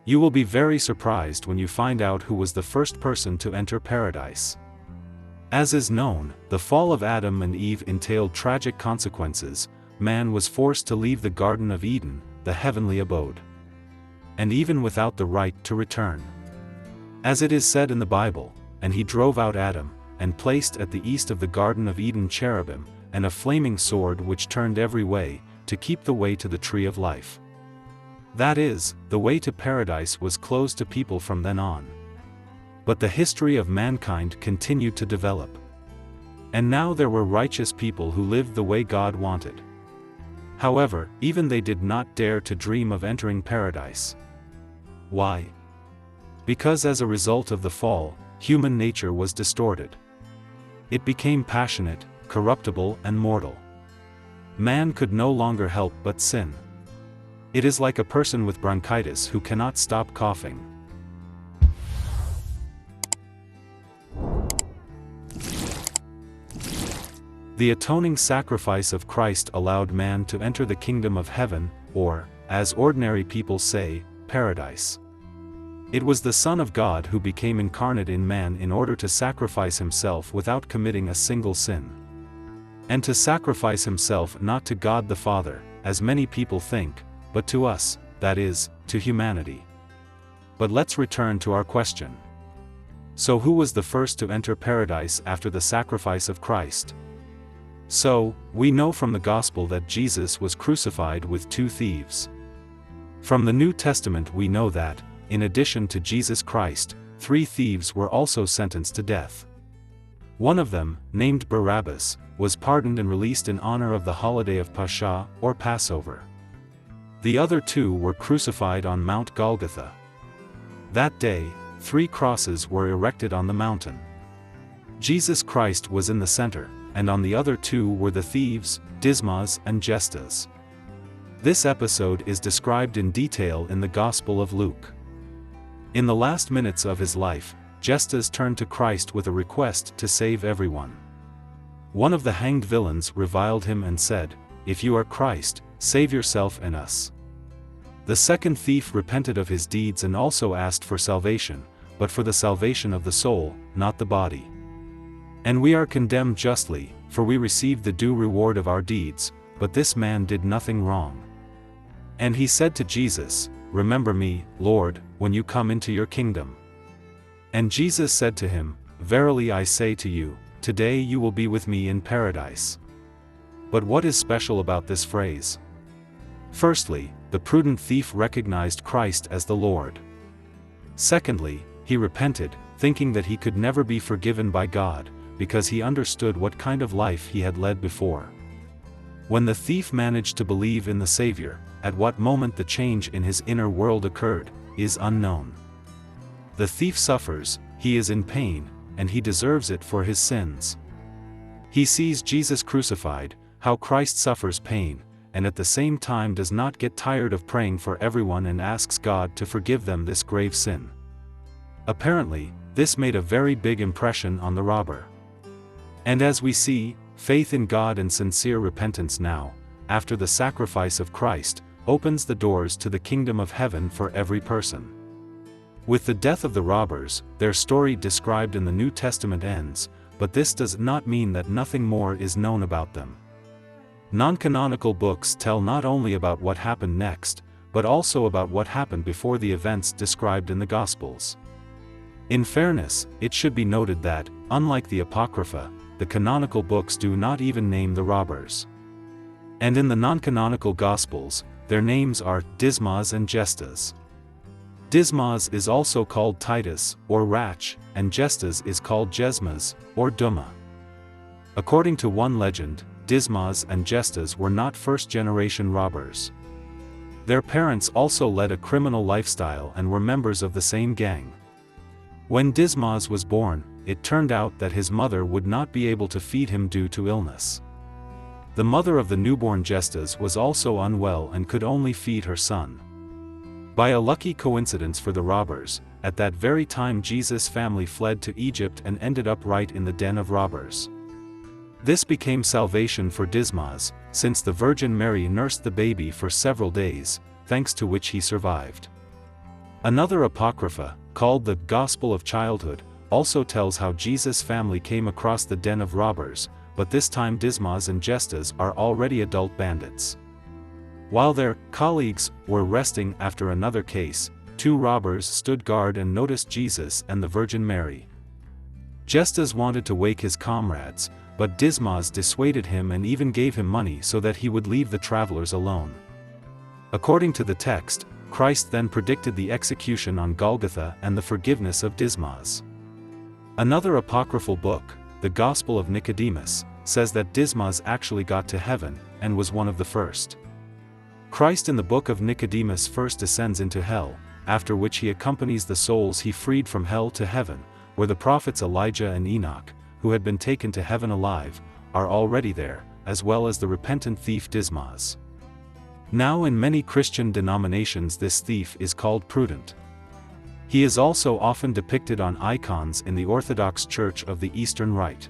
You will be very surprised when you find out who was the first person to enter paradise. As is known, the fall of Adam and Eve entailed tragic consequences. Man was forced to leave the Garden of Eden, the heavenly abode. And even without the right to return. As it is said in the Bible, and he drove out Adam, and placed at the east of the Garden of Eden cherubim, and a flaming sword which turned every way, to keep the way to the tree of life. That is, the way to paradise was closed to people from then on. But the history of mankind continued to develop. And now there were righteous people who lived the way God wanted. However, even they did not dare to dream of entering paradise. Why? Because as a result of the fall, human nature was distorted. It became passionate, corruptible and mortal. Man could no longer help but sin. It is like a person with bronchitis who cannot stop coughing. The atoning sacrifice of Christ allowed man to enter the kingdom of heaven, or, as ordinary people say, paradise. It was the Son of God who became incarnate in man in order to sacrifice himself without committing a single sin. And to sacrifice himself not to God the Father, as many people think, but to us, that is, to humanity. But let's return to our question. So who was the first to enter paradise after the sacrifice of Christ? So, we know from the Gospel that Jesus was crucified with 2 thieves. From the New Testament we know that, in addition to Jesus Christ, 3 thieves were also sentenced to death. One of them, named Barabbas, was pardoned and released in honor of the holiday of Pascha, or Passover. The other 2 were crucified on Mount Golgotha. That day, 3 crosses were erected on the mountain. Jesus Christ was in the center, and on the other 2 were the thieves, Dismas and Gestas. This episode is described in detail in the Gospel of Luke. In the last minutes of his life, Gestas turned to Christ with a request to save everyone. One of the hanged villains reviled him and said, "If you are Christ, save yourself and us." The second thief repented of his deeds and also asked for salvation, but for the salvation of the soul, not the body. And we are condemned justly, for we received the due reward of our deeds, but this man did nothing wrong. And he said to Jesus, "Remember me, Lord, when you come into your kingdom." And Jesus said to him, "Verily I say to you, today you will be with me in paradise." But what is special about this phrase? Firstly, the prudent thief recognized Christ as the Lord. Secondly, he repented, thinking that he could never be forgiven by God, because he understood what kind of life he had led before. When the thief managed to believe in the Savior, at what moment the change in his inner world occurred, is unknown. The thief suffers, he is in pain, and he deserves it for his sins. He sees Jesus crucified, how Christ suffers pain, and at the same time does not get tired of praying for everyone and asks God to forgive them this grave sin. Apparently, this made a very big impression on the robber. And as we see, faith in God and sincere repentance now, after the sacrifice of Christ, opens the doors to the kingdom of heaven for every person. With the death of the robbers, their story described in the New Testament ends, but this does not mean that nothing more is known about them. Non-canonical books tell not only about what happened next, but also about what happened before the events described in the Gospels. In fairness, it should be noted that, unlike the Apocrypha, the canonical books do not even name the robbers. And in the non-canonical Gospels, their names are Dismas and Gestas. Dismas is also called Titus, or Rach, and Gestas is called Jesmas, or Duma. According to one legend, Dismas and Gestas were not first-generation robbers. Their parents also led a criminal lifestyle and were members of the same gang. When Dismas was born, it turned out that his mother would not be able to feed him due to illness. The mother of the newborn Gestas was also unwell and could only feed her son. By a lucky coincidence for the robbers, at that very time Jesus' family fled to Egypt and ended up right in the den of robbers. This became salvation for Dismas, since the Virgin Mary nursed the baby for several days, thanks to which he survived. Another apocrypha, called the Gospel of Childhood, also tells how Jesus' family came across the den of robbers, but this time Dismas and Gestas are already adult bandits. While their colleagues were resting after another case, 2 robbers stood guard and noticed Jesus and the Virgin Mary. Gestas wanted to wake his comrades, but Dismas dissuaded him and even gave him money so that he would leave the travelers alone. According to the text, Christ then predicted the execution on Golgotha and the forgiveness of Dismas. Another apocryphal book, the Gospel of Nicodemus, says that Dismas actually got to heaven, and was one of the first. Christ in the book of Nicodemus first descends into hell, after which he accompanies the souls he freed from hell to heaven, where the prophets Elijah and Enoch, who had been taken to heaven alive, are already there, as well as the repentant thief Dismas. Now in many Christian denominations this thief is called Prudent. He is also often depicted on icons in the Orthodox Church of the Eastern Rite.